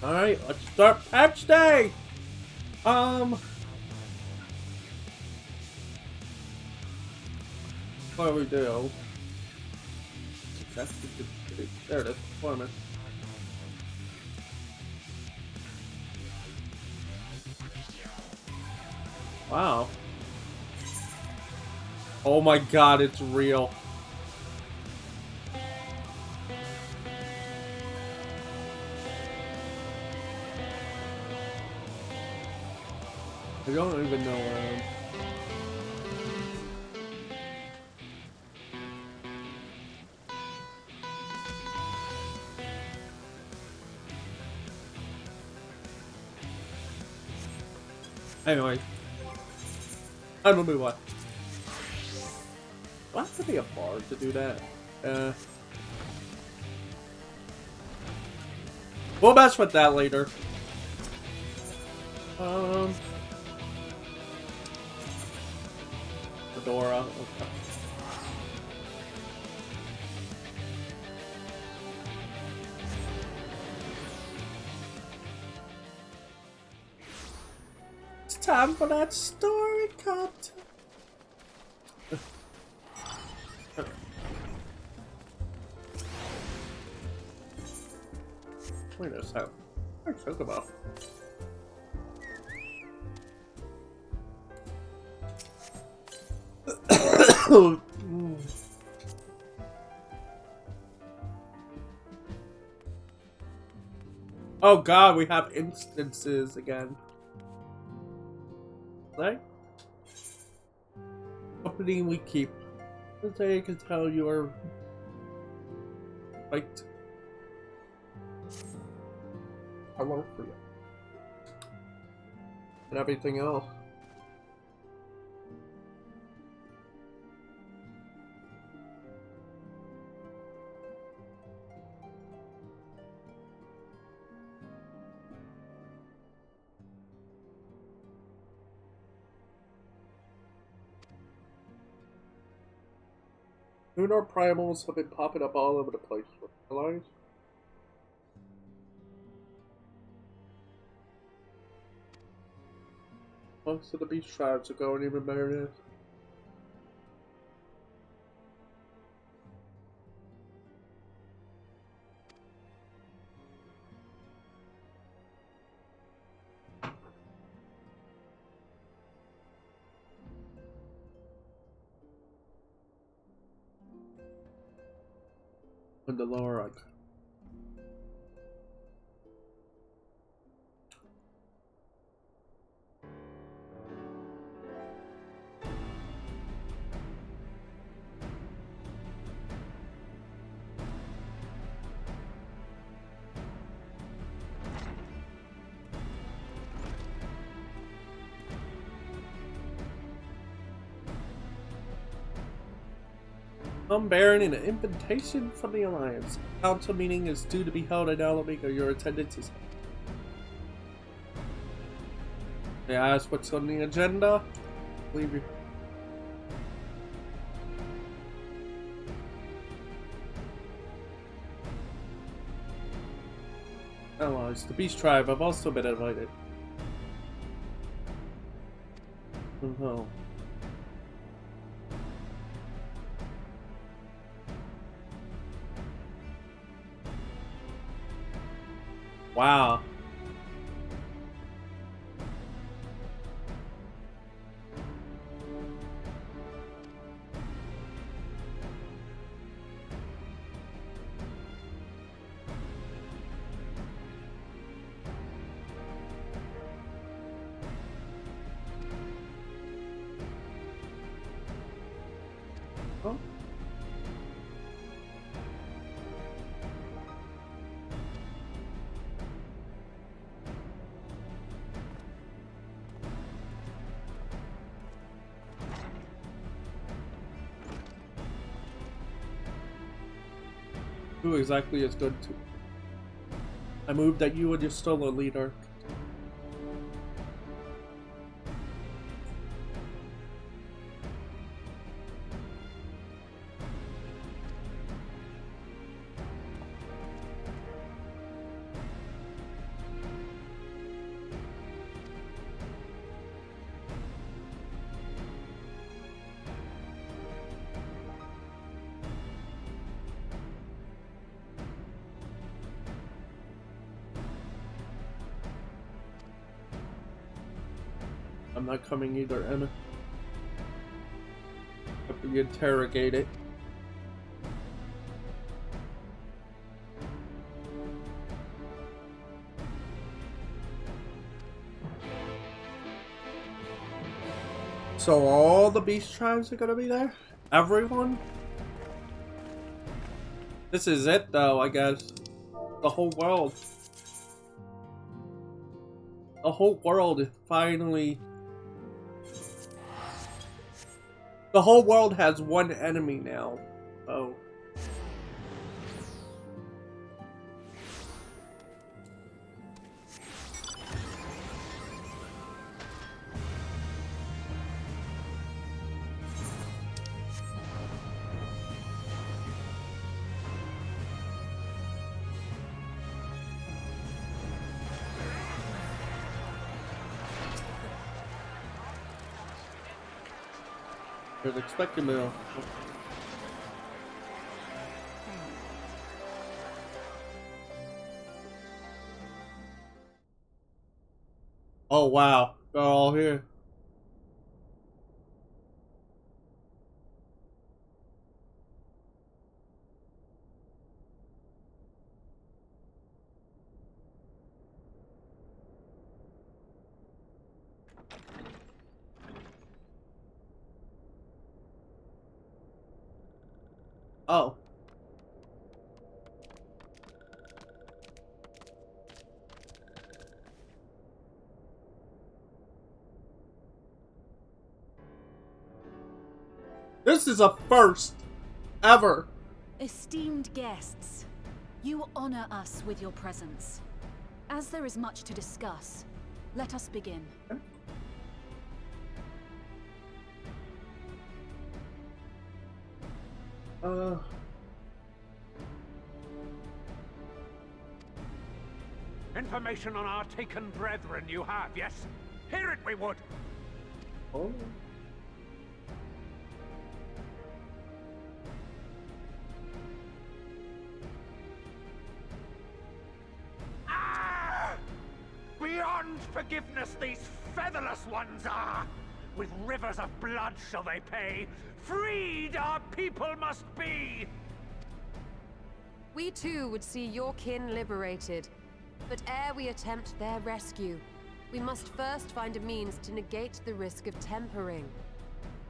Alright, let's start patch day! What do we do? There it is, performance. Wow. Oh my god, it's real. I don't even know where I am. Anyway. I don't know what. Will I have to be a bard to do that? We'll mess with that later. Fedora. Okay. It's time for that story content. Wait a second. What are you talking about? Oh god, we have instances again. Right? Company we keep. Today I can tell you are right. I work for you. And everything else. Lunar primals have been popping up all over the place. Alliance? Most of the beach tribes are going even better than this. On the lower right. I'm bearing an invitation from the Alliance. Council meeting is due to be held in Alameda. Your attendance is. May I ask what's on the agenda? Leave you. Allies, the Beast Tribe have also been invited. Oh. Wow. Oh. Who exactly is good to? I moved that you and your solo leader. I'm not coming either, Emma. After you interrogate it. So all the beast tribes are gonna be there? Everyone? This is it though, I guess. The whole world. The whole world is finally... The whole world has one enemy now. Oh. I was expecting me. Oh wow, they're all here. Oh. This is a first ever. Esteemed guests, you honor us with your presence. As there is much to discuss, let us begin. Information on our taken brethren you have, yes? Hear it we would! Oh. Ah! Beyond forgiveness these featherless ones are! With rivers of blood shall they pay! Freed our people must be! We too would see your kin liberated. But ere we attempt their rescue, we must first find a means to negate the risk of tempering.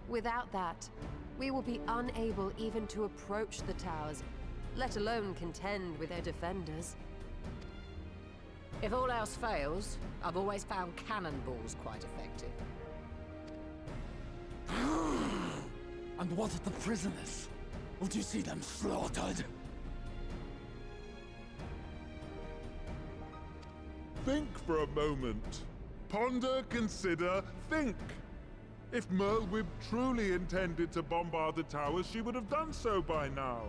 Without that, we will be unable even to approach the towers, let alone contend with their defenders. If all else fails, I've always found cannonballs quite effective. And what of the prisoners? Would you see them slaughtered? Think for a moment. Ponder, consider, think. If Merlwyb truly intended to bombard the towers, she would have done so by now.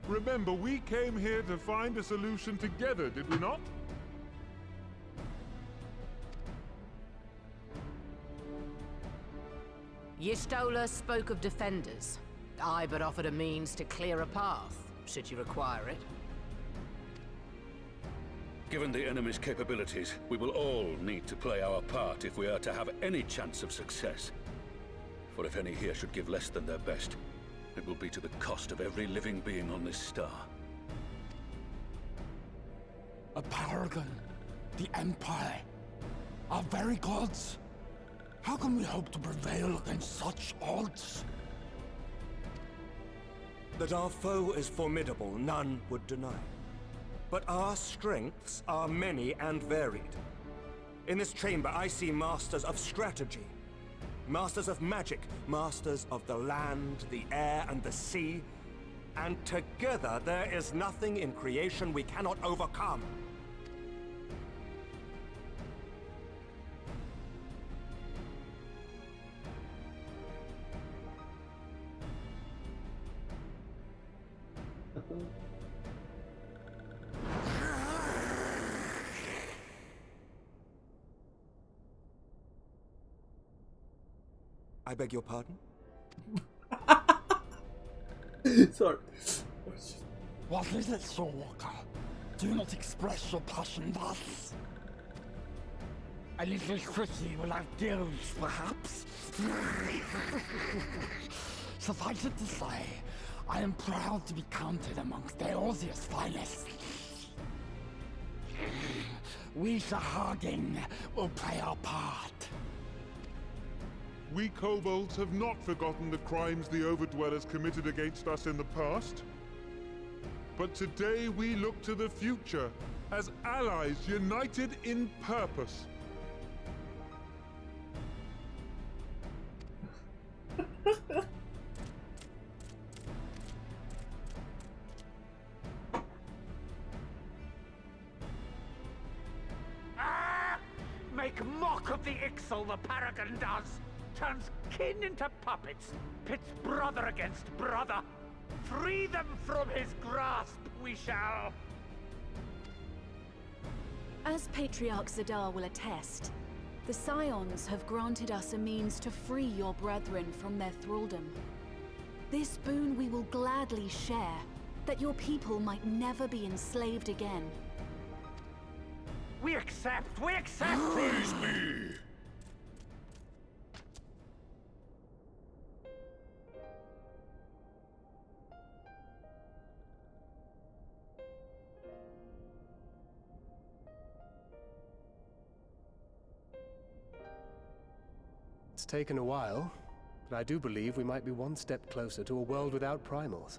Remember, we came here to find a solution together, did we not? Y'Stola spoke of defenders. I but offered a means to clear a path, should you require it. Given the enemy's capabilities, we will all need to play our part if we are to have any chance of success. For if any here should give less than their best, it will be to the cost of every living being on this star. A paragon, the Empire, our very gods. How can we hope to prevail against such odds? That our foe is formidable, none would deny. But our strengths are many and varied. In this chamber, I see masters of strategy, masters of magic, masters of the land, the air, and the sea. And together, there is nothing in creation we cannot overcome. I beg your pardon? Sorry. What is it, Soulwalker? Do not express your passion thus. I A little tricky will have gills, perhaps? Suffice it to say, I am proud to be counted amongst Eorzea's finest. We Sahagin will play our part. We kobolds have not forgotten the crimes the Overdwellers committed against us in the past. But today we look to the future as allies united in purpose. Make mock of the Ixal the Paragon does! Turns kin into puppets, pits brother against brother. Free them from his grasp, we shall! As Patriarch Zadar will attest, the Scions have granted us a means to free your brethren from their thraldom. This boon we will gladly share, that your people might never be enslaved again. We accept! We accept! Praise me! It's taken a while, but I do believe we might be one step closer to a world without primals.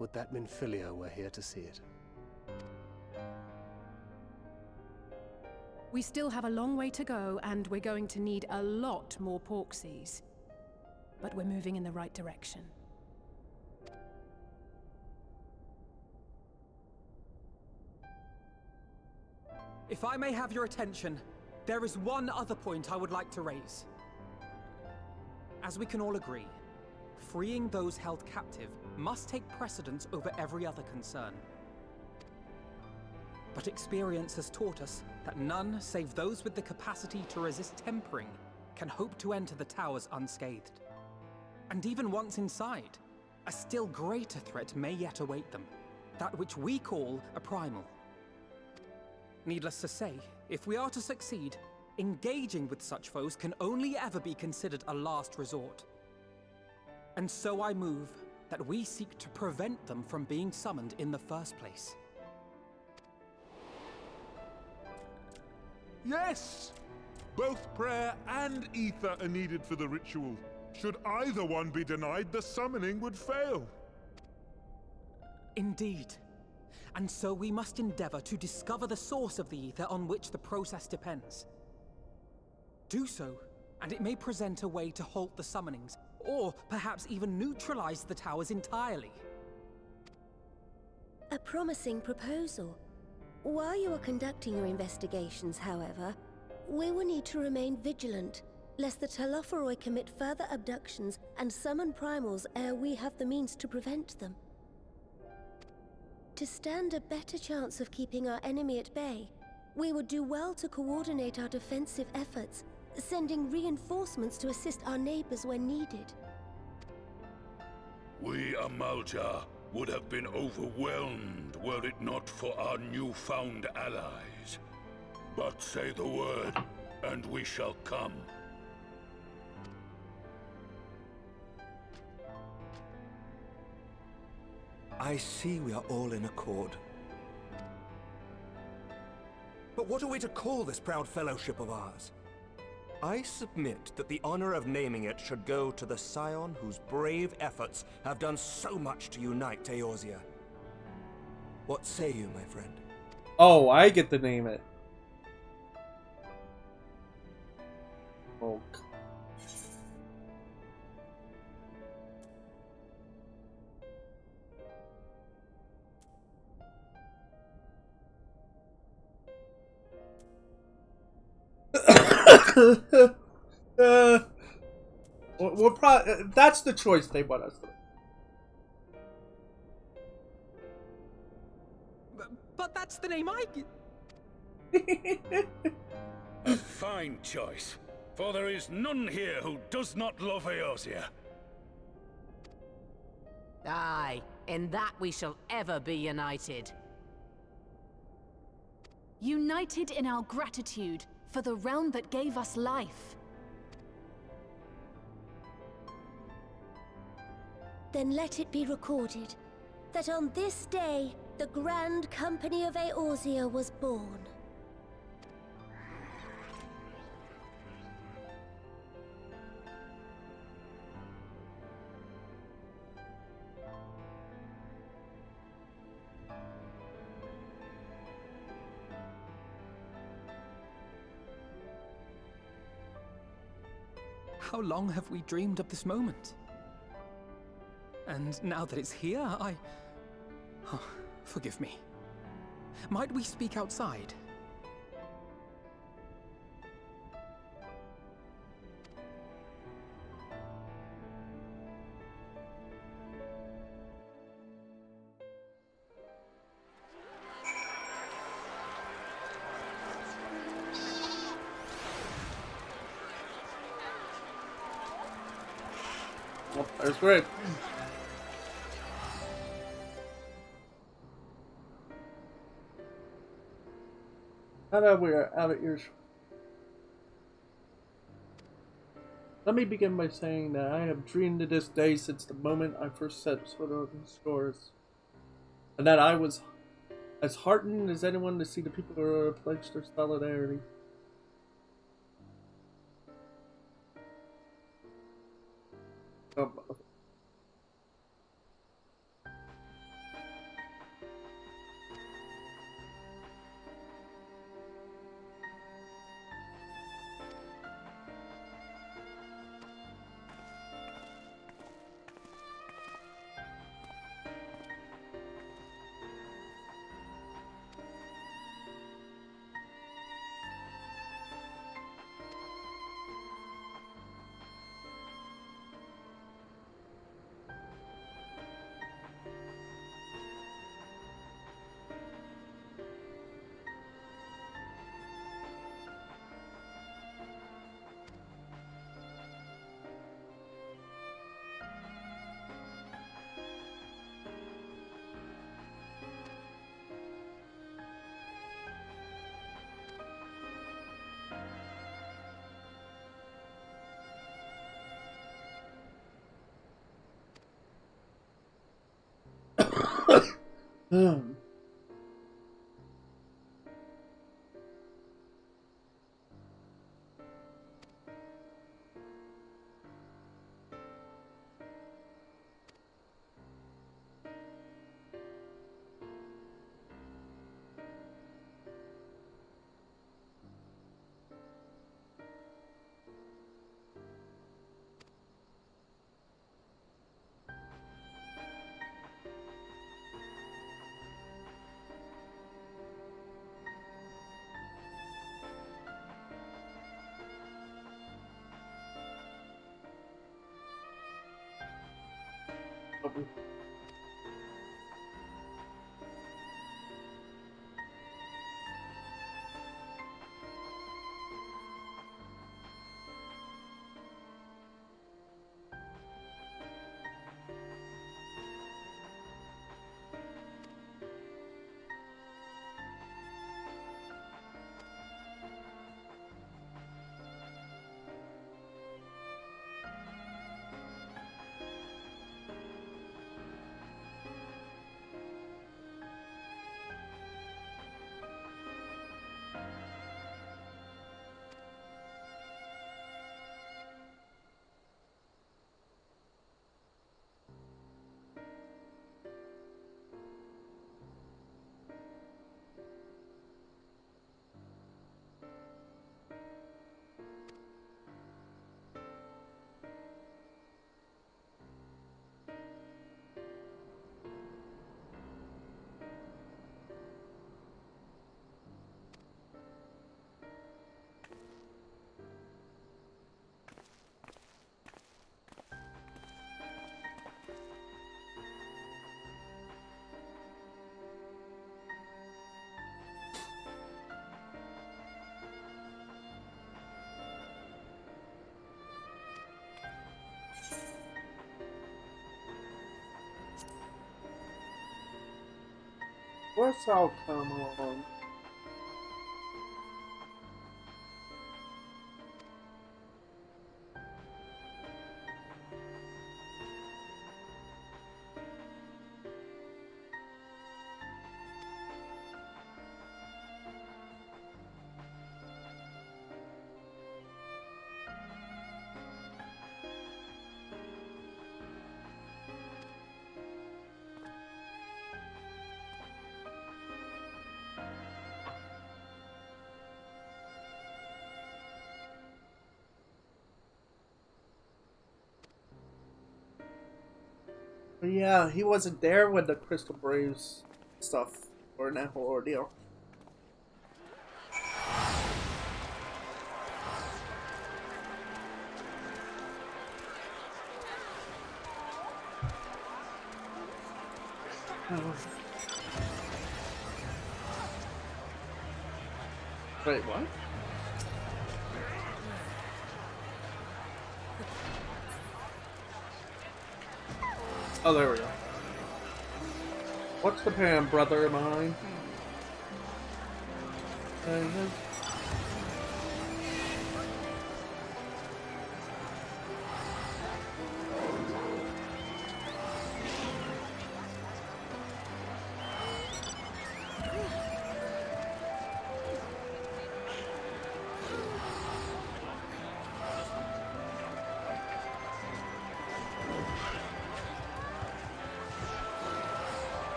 Would that Minfilia were here to see it. We still have a long way to go, and we're going to need a lot more Porksies. But we're moving in the right direction. If I may have your attention, there is one other point I would like to raise. As we can all agree, freeing those held captive must take precedence over every other concern. But experience has taught us that none save those with the capacity to resist tempering can hope to enter the towers unscathed. And even once inside, a still greater threat may yet await them, that which we call a primal. Needless to say, if we are to succeed, engaging with such foes can only ever be considered a last resort. And so I move that we seek to prevent them from being summoned in the first place. Yes! Both prayer and ether are needed for the ritual. Should either one be denied, the summoning would fail. Indeed. And so we must endeavor to discover the source of the ether on which the process depends. Do so, and it may present a way to halt the summonings, or perhaps even neutralize the towers entirely. A promising proposal. While you are conducting your investigations, however, we will need to remain vigilant, lest the Telophoroi commit further abductions and summon primals ere we have the means to prevent them. To stand a better chance of keeping our enemy at bay, we would do well to coordinate our defensive efforts, sending reinforcements to assist our neighbors when needed. We Amalja would have been overwhelmed were it not for our newfound allies. But say the word, and we shall come. I see we are all in accord. But what are we to call this proud fellowship of ours? I submit that the honor of naming it should go to the Scion whose brave efforts have done so much to unite Eorzea. What say you, my friend? Oh, I get to name it. Oh. We're probably, that's the choice they want us to make. But that's the name I... A fine choice, for there is none here who does not love Eorzea. Aye, in that we shall ever be united. United in our gratitude for the realm that gave us life. Then let it be recorded that on this day, the Grand Company of Eorzea was born. How long have we dreamed of this moment? And now that it's here, Oh, forgive me. Might we speak outside? Oh, there's great. Now that we are out of earshot, let me begin by saying that I have dreamed of this day since the moment I first set foot on these shores, and that I was as heartened as anyone to see the people who pledged their solidarity. What's all come on? But yeah, he wasn't there when the Crystal Braves stuff or that whole ordeal. Wait, what? Oh, there we go. What's the pan, brother of mine?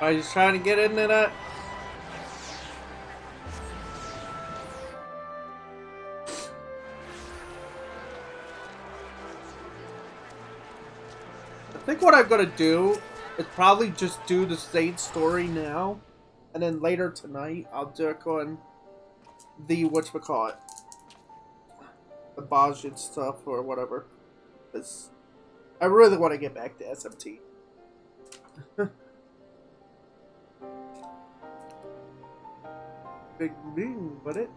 Are you just trying to get into that? I think what I'm gonna do is probably just do the same story now, and then later tonight I'll work on the whatchamacallit, the Bajan stuff or whatever. Because I really want to get back to SMT. Big moon, would it?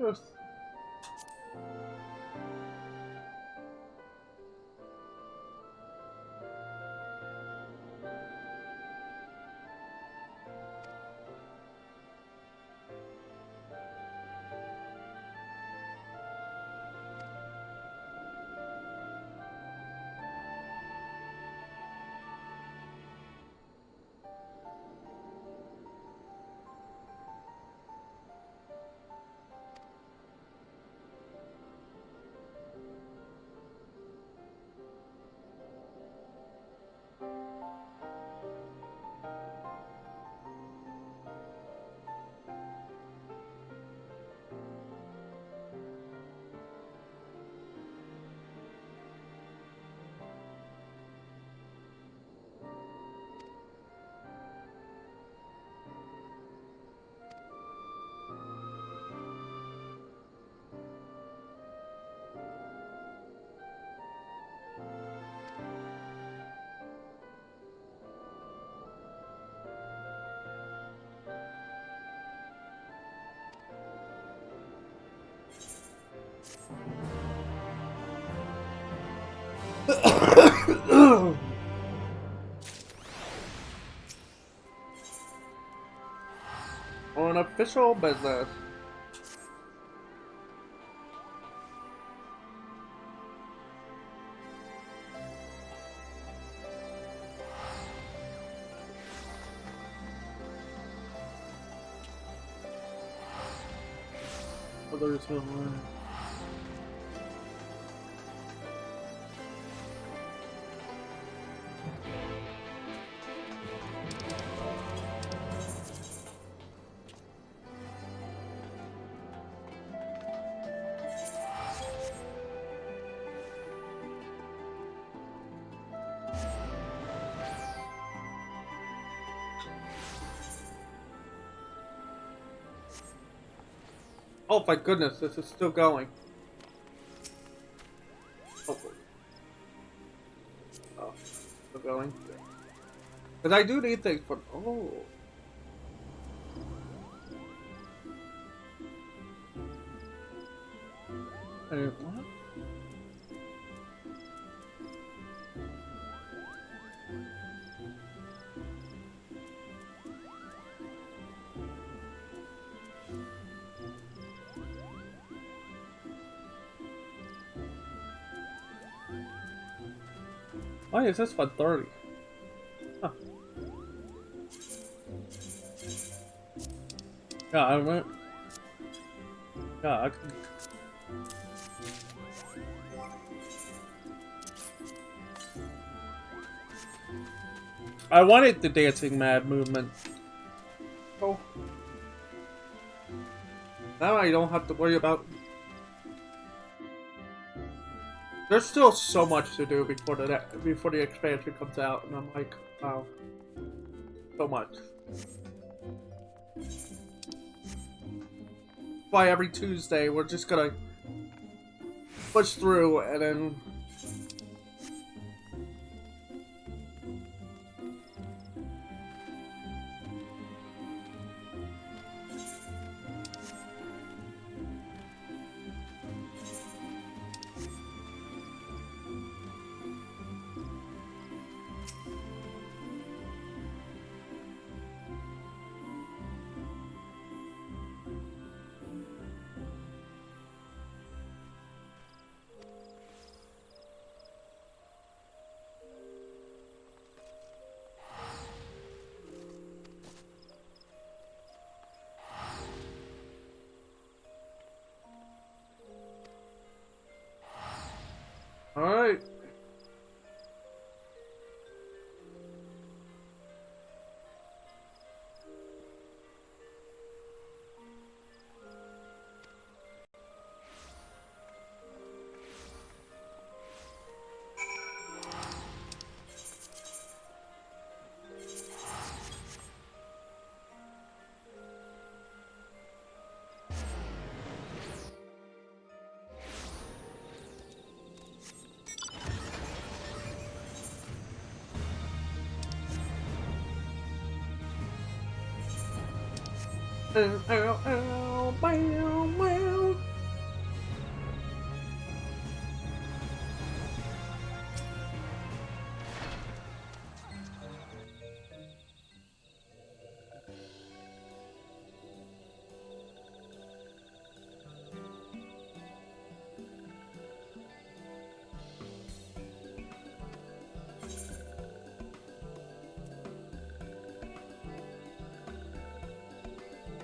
Yes. On official business. Others will learn. Oh, thank goodness, this is still going. Hopefully. Oh, still going. Because I do need things for. Oh. What? Why is this for 30? Huh. Yeah, I went. Yeah, I can. I wanted the dancing mad movement. Oh. Now I don't have to worry about. There's still so much to do before the expansion comes out, and I'm like, wow, so much. Why every Tuesday we're just gonna push through and then. Alright.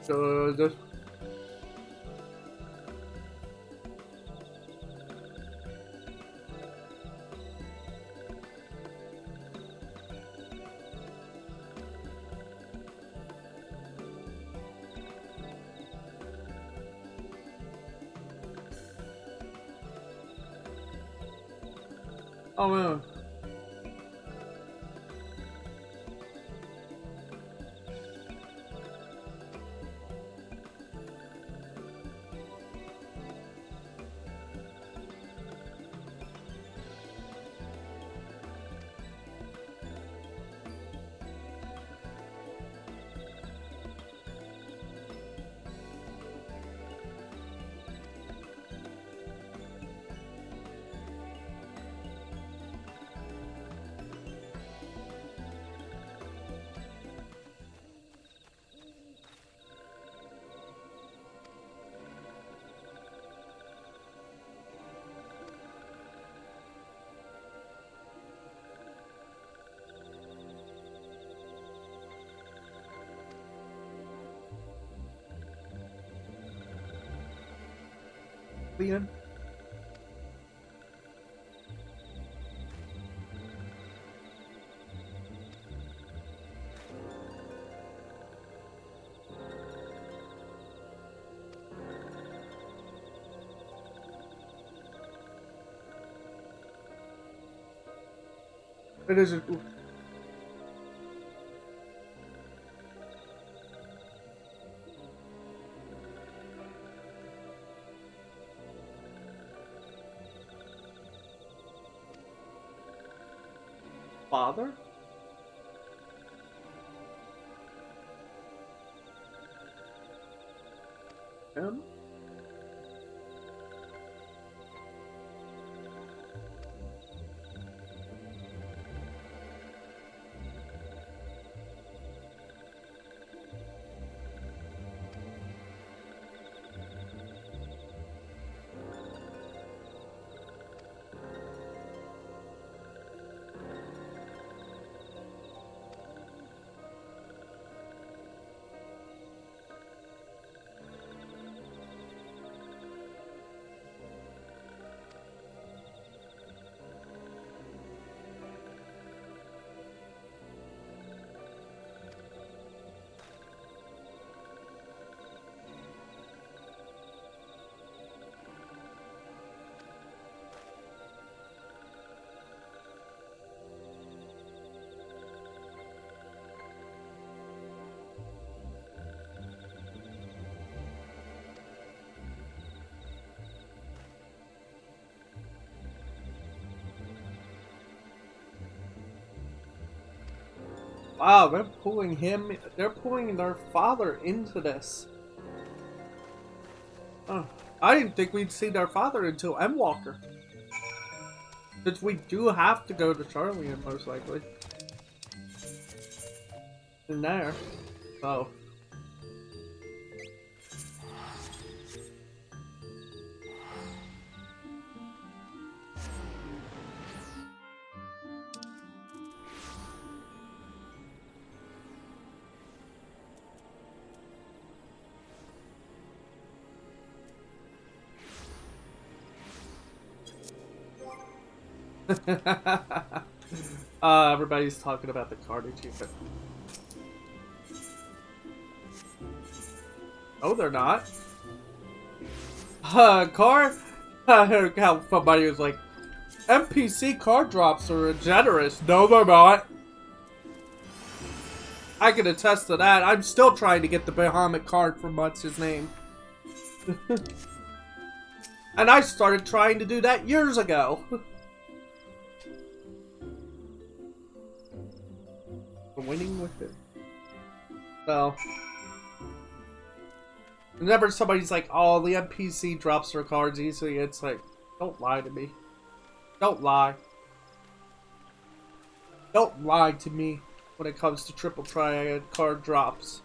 Good. Oh man. Leon? It is a... Father? Him? Wow, they're pulling their father into this. Oh, I didn't think we'd see their father until Endwalker. Since we do have to go to Charlie, most likely. In there. Oh. Everybody's talking about the card achievement. No, they're not. Card? I heard how somebody was like, NPC card drops are generous. No, they're not. I can attest to that. I'm still trying to get the Bahamut card from what's his name. And I started trying to do that years ago. Winning with it. So, whenever somebody's like, oh, the NPC drops their cards easily, it's like, don't lie to me. Don't lie. Don't lie to me when it comes to triple triad card drops.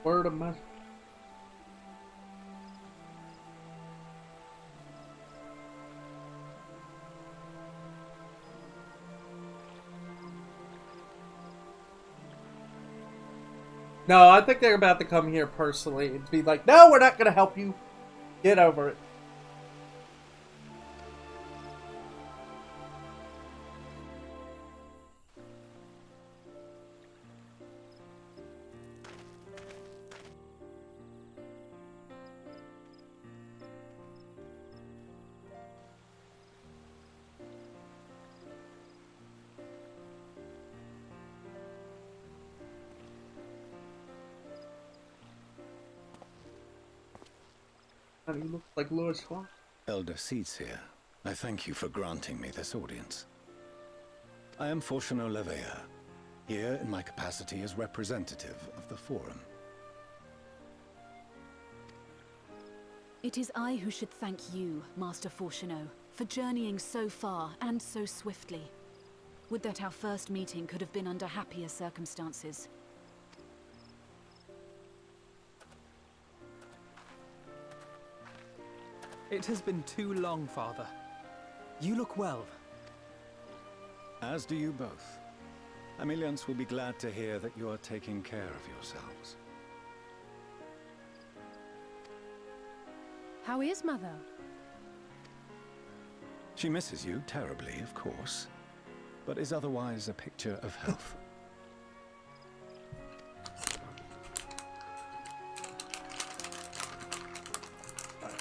Word of mouth. No, I think they're about to come here personally and be like, no, we're not going to help you. Get over it. You look like Louis Schwab. Elder Seats here. I thank you for granting me this audience. I am Fortuno Leveilleur, here in my capacity as representative of the Forum. It is I who should thank you, Master Fortuno, for journeying so far and so swiftly. Would that our first meeting could have been under happier circumstances. It has been too long, Father. You look well. As do you both. Ameliance will be glad to hear that you are taking care of yourselves. How is Mother? She misses you terribly, of course, but is otherwise a picture of health.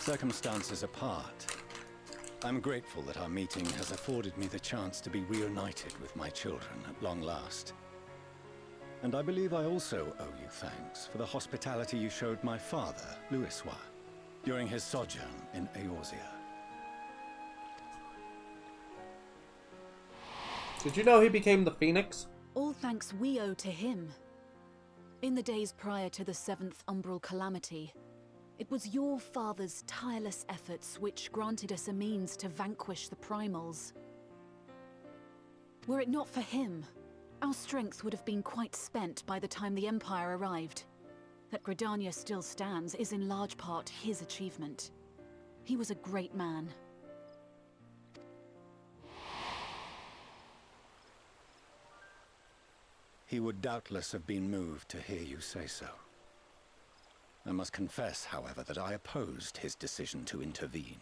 Circumstances apart, I'm grateful that our meeting has afforded me the chance to be reunited with my children at long last. And I believe I also owe you thanks for the hospitality you showed my father, Louisois, during his sojourn in Eorzea. Did you know he became the Phoenix? All thanks we owe to him. In the days prior to the 7th Umbral Calamity, it was your father's tireless efforts which granted us a means to vanquish the Primals. Were it not for him, our strength would have been quite spent by the time the Empire arrived. That Gridania still stands is in large part his achievement. He was a great man. He would doubtless have been moved to hear you say so. I must confess, however, that I opposed his decision to intervene.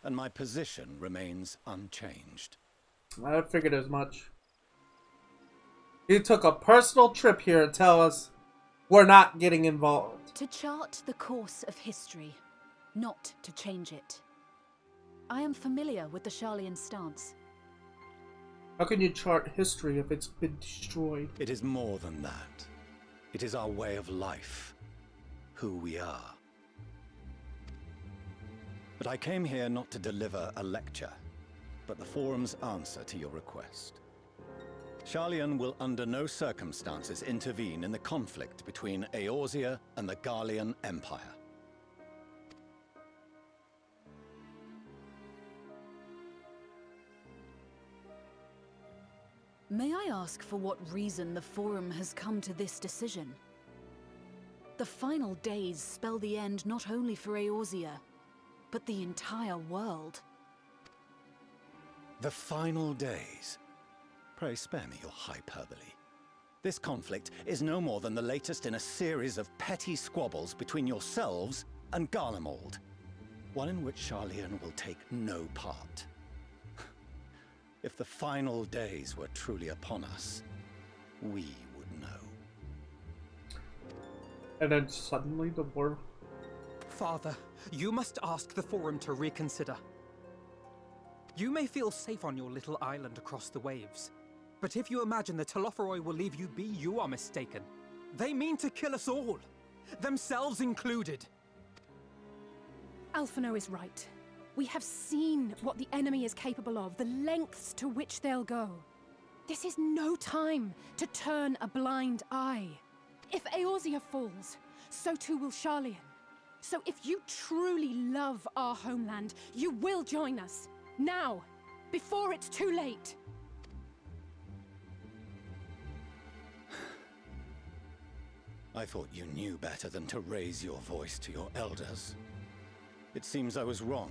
And my position remains unchanged. I figured as much. He took a personal trip here to tell us we're not getting involved. To chart the course of history, not to change it. I am familiar with the Sharlayan stance. How can you chart history if it's been destroyed? It is more than that. It is our way of life, who we are. But I came here not to deliver a lecture, but the Forum's answer to your request. Sharlayan will under no circumstances intervene in the conflict between Eorzea and the Garlean Empire. May I ask for what reason the Forum has come to this decision? The final days spell the end not only for Eorzea, but the entire world. The final days? Pray spare me your hyperbole. This conflict is no more than the latest in a series of petty squabbles between yourselves and Garlemald, one in which Sharlayan will take no part. If the final days were truly upon us, we would know. And then suddenly the war... Father, you must ask the Forum to reconsider. You may feel safe on your little island across the waves, but if you imagine the Telophoroi will leave you be, you are mistaken. They mean to kill us all, themselves included. Alphino is right. We have seen what the enemy is capable of, the lengths to which they'll go. This is no time to turn a blind eye. If Eorzea falls, so too will Sharlayan. So if you truly love our homeland, you will join us. Now, before it's too late. I thought you knew better than to raise your voice to your elders. It seems I was wrong.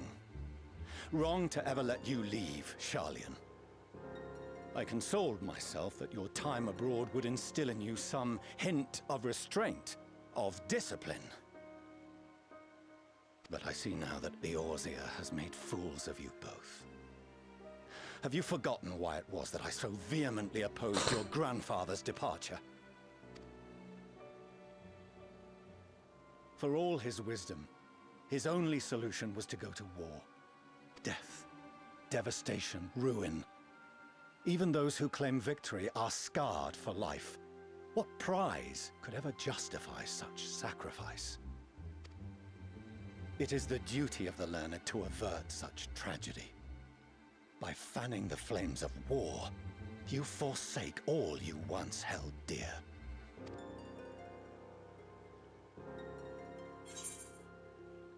Wrong to ever let you leave, Sharlayan. I consoled myself that your time abroad would instill in you some hint of restraint, of discipline. But I see now that Eorzea has made fools of you both. Have you forgotten why it was that I so vehemently opposed your grandfather's departure? For all his wisdom, his only solution was to go to war. Death, devastation, ruin. Even those who claim victory are scarred for life. What prize could ever justify such sacrifice? It is the duty of the learned to avert such tragedy. By fanning the flames of war, you forsake all you once held dear.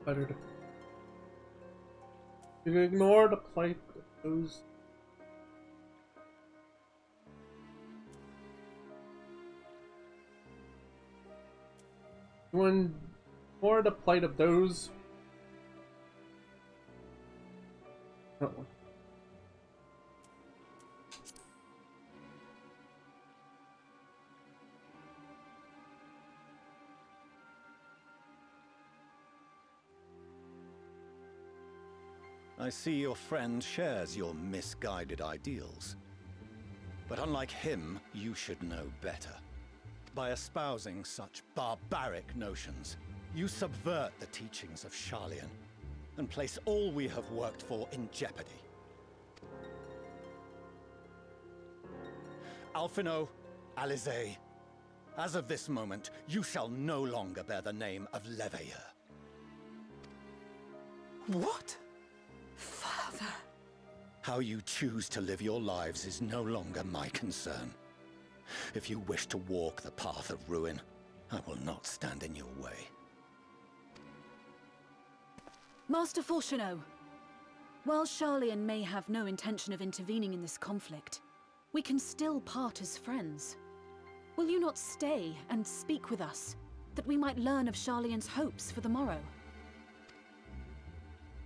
Better to... You can ignore the plight of those... You want more the plight of those... Oh. I see your friend shares your misguided ideals. But unlike him, you should know better. By espousing such barbaric notions, you subvert the teachings of Sharlayan and place all we have worked for in jeopardy. Alphino, Alisaie, as of this moment, you shall no longer bear the name of Leveilleur. What? Father. How you choose to live your lives is no longer my concern. If you wish to walk the path of ruin, I will not stand in your way. Master Fourcheneau, while Sharlayan may have no intention of intervening in this conflict, we can still part as friends. Will you not stay and speak with us, that we might learn of Sharlayan's hopes for the morrow?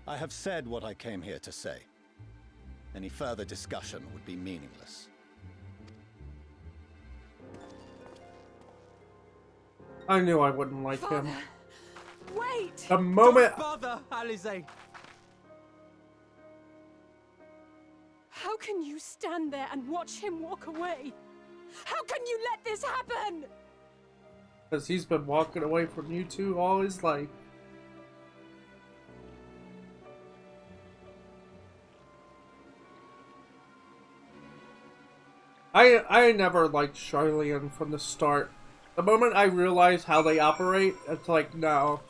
I have said what I came here to say. Any further discussion would be meaningless. I knew I wouldn't like him. Wait! The moment... Don't bother, Alisaie! How can you stand there and watch him walk away? How can you let this happen? Because he's been walking away from you two all his life. I never liked Sharlayan from the start. The moment I realized how they operate, it's like, no.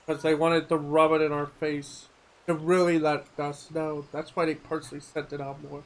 Because they wanted to rub it in our face. To really let us know. That's why they personally sent it out more.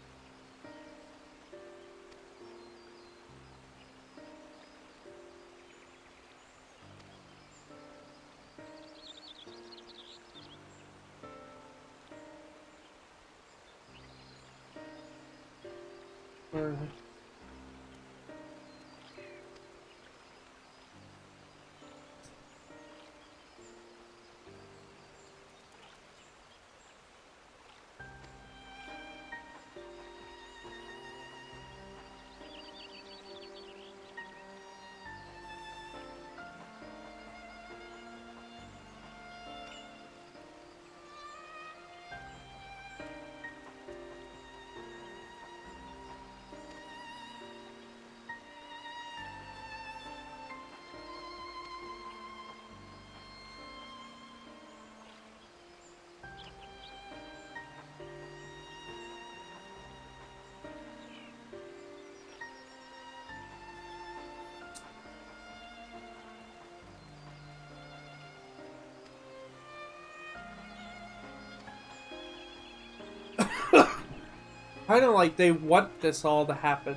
Kind of like they want this all to happen.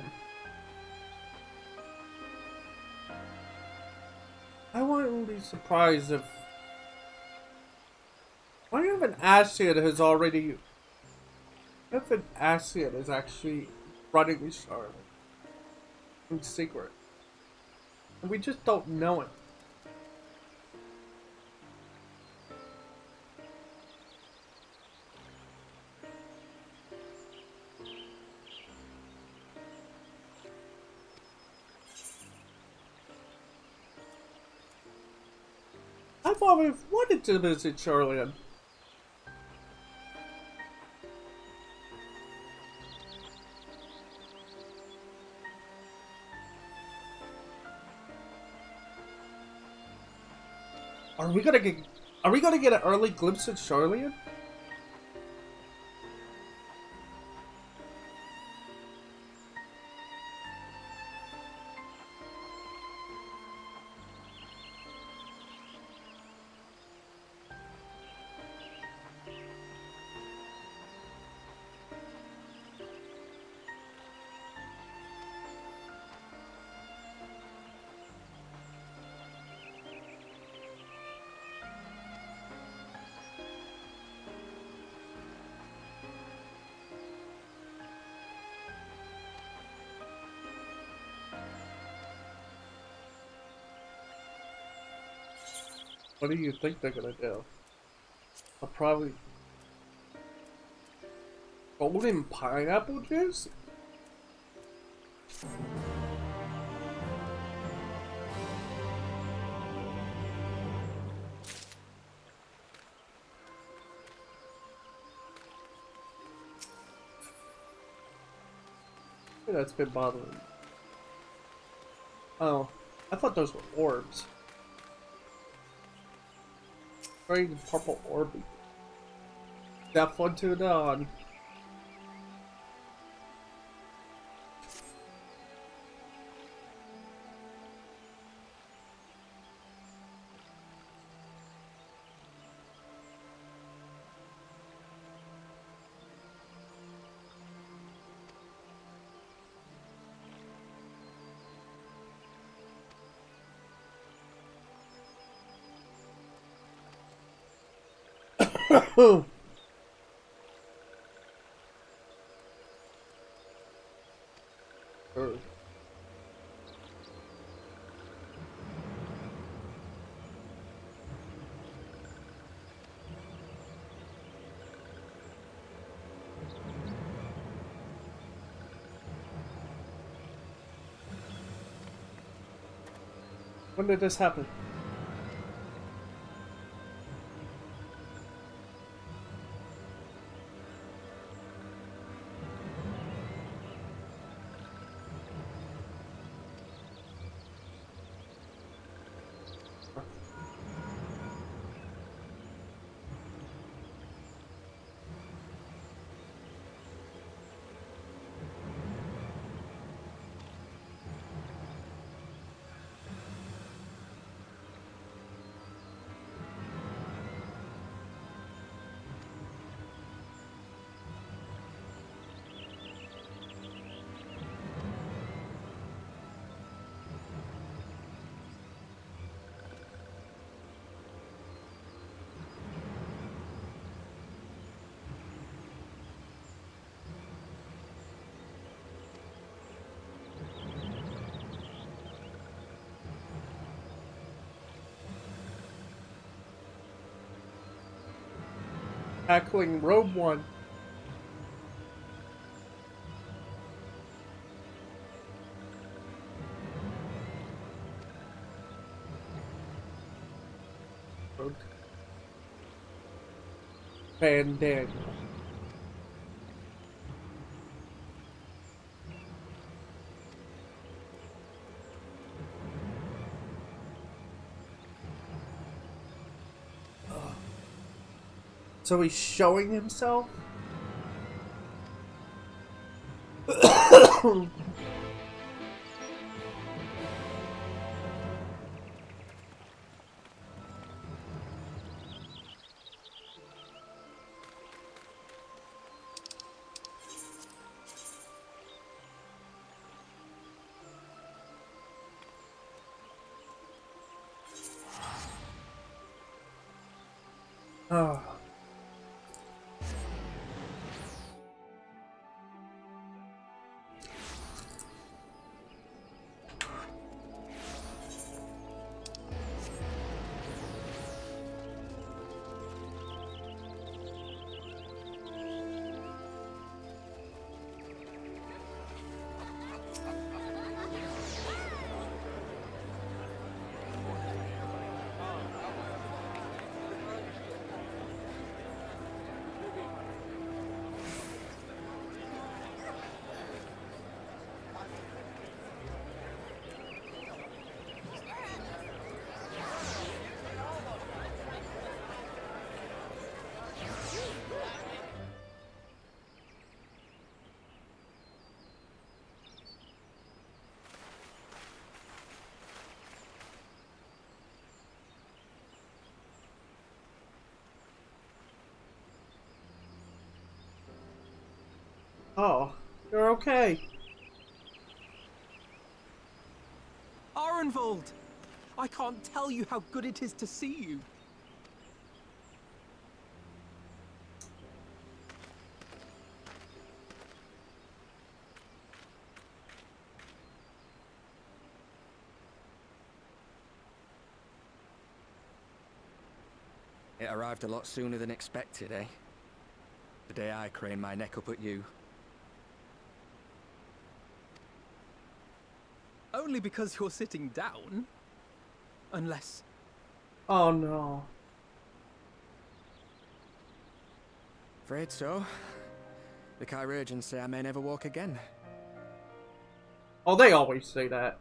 I wouldn't be surprised if... I wonder if an Ascian has already... If an Ascian is actually running Charlotte in secret. And we just don't know it. I've always wanted to visit Charlotte. Are we gonna get an early glimpse at Charlotte? What do you think they're gonna do? I'll probably... Golden pineapple juice? That's been bothering me. Oh, I thought those were orbs. Very purple orb. That one to the on. When did this happen? Tackling Robe One. Bandana. So he's showing himself? Oh. Oh, you're okay. Arenvold! I can't tell you how good it is to see you. It arrived a lot sooner than expected, eh? The day I craned my neck up at you. Only because you're sitting down. Unless... Oh no. Afraid so. The Chirurgeons say I may never walk again. Oh, they always say that.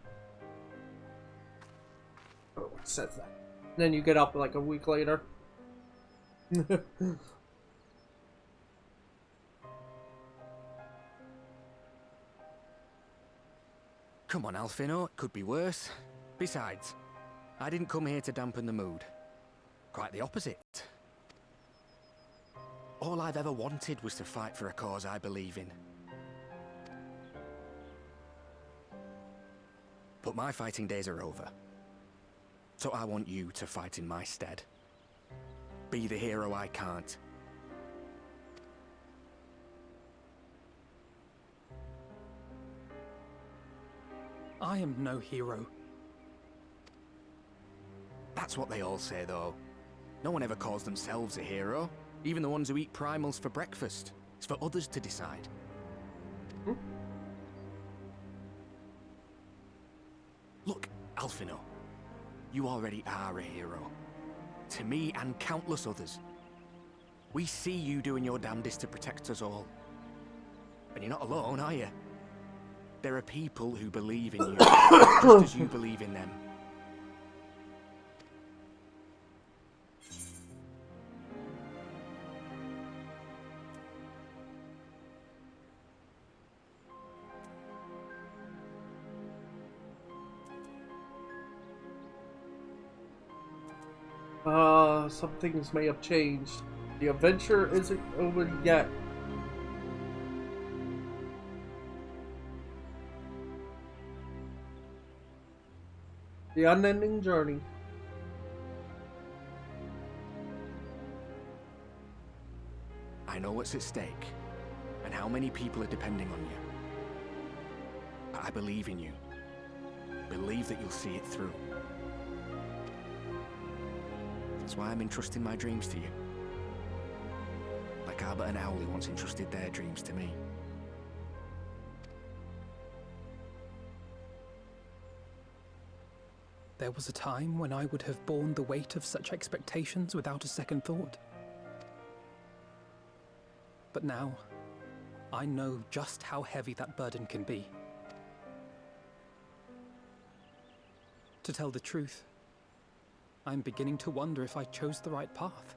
Oh, it says that. And then you get up like a week later. Come on, Alfino, it could be worse. Besides, I didn't come here to dampen the mood. Quite the opposite. All I've ever wanted was to fight for a cause I believe in. But my fighting days are over. So I want you to fight in my stead. Be the hero I can't. I am no hero. That's what they all say, though. No one ever calls themselves a hero. Even the ones who eat primals for breakfast. It's for others to decide. Look, Alfino. You already are a hero. To me and countless others. We see you doing your damnedest to protect us all. And you're not alone, are you? There are people who believe in you, just as you believe in them. Some things may have changed. The adventure isn't over yet. The unending journey. I know what's at stake, and how many people are depending on you. But I believe in you. Believe that you'll see it through. That's why I'm entrusting my dreams to you. Like Albert and Owley once entrusted their dreams to me. There was a time when I would have borne the weight of such expectations without a second thought. But now, I know just how heavy that burden can be. To tell the truth, I'm beginning to wonder if I chose the right path.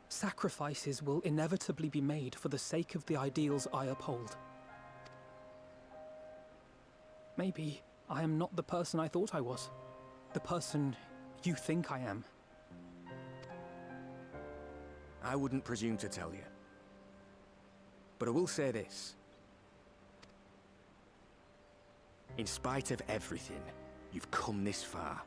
Sacrifices will inevitably be made for the sake of the ideals I uphold. Maybe I am not the person I thought I was. The person you think I am. I wouldn't presume to tell you. But I will say this. In spite of everything, you've come this far.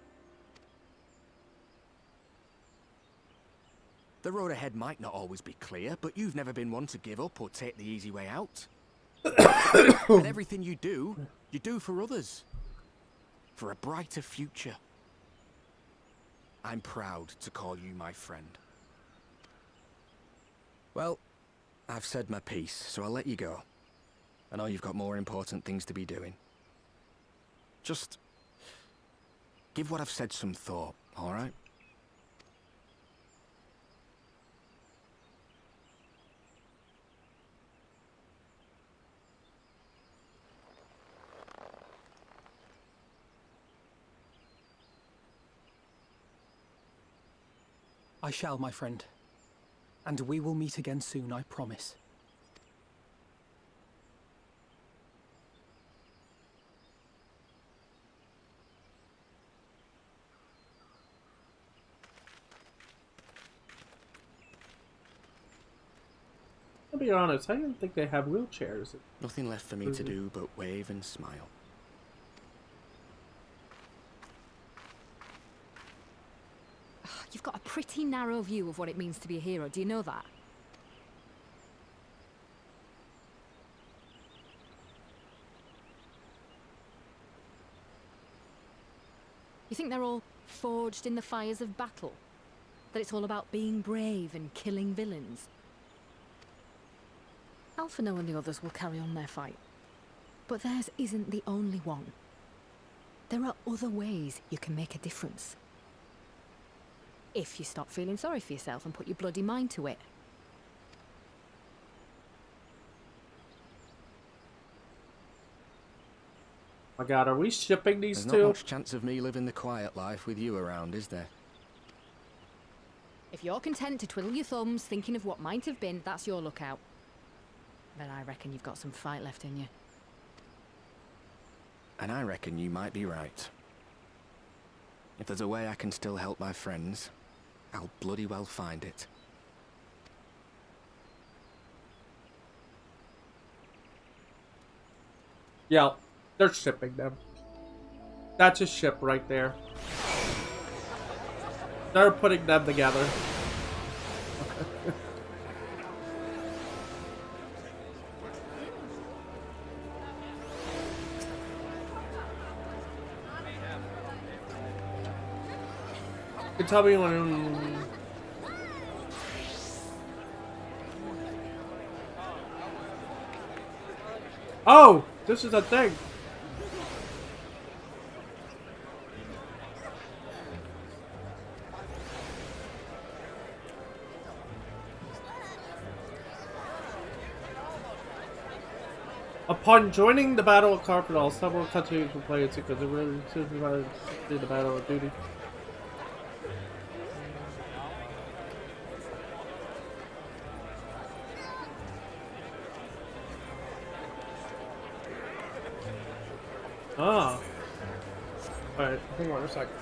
The road ahead might not always be clear, but you've never been one to give up or take the easy way out. And everything you do for others. For a brighter future. I'm proud to call you my friend. Well, I've said my piece, so I'll let you go. I know you've got more important things to be doing. Just give what I've said some thought, all right? I shall, my friend. And we will meet again soon, I promise. I'll be honest, I didn't think they have wheelchairs. Nothing left for me to do but wave and smile. You've got a pretty narrow view of what it means to be a hero, do you know that? You think they're all forged in the fires of battle? That it's all about being brave and killing villains? Alphino and the others will carry on their fight. But theirs isn't the only one. There are other ways you can make a difference. If you stop feeling sorry for yourself and put your bloody mind to it. My God, are we shipping these There's two? not much chance of me living the quiet life with you around, is there? If you're content to twiddle your thumbs thinking of what might have been, that's your lookout. But I reckon you've got some fight left in you. And I reckon you might be right. If there's a way I can still help my friends, I'll bloody well find it. Yeah, they're shipping them. That's a ship right there. They're putting them together. You tell me when. Oh, this is a thing. Upon joining the Battle of Carpendal, several countries will play it because it really supervised the Battle of Duty. Ah. Alright, hang on a second.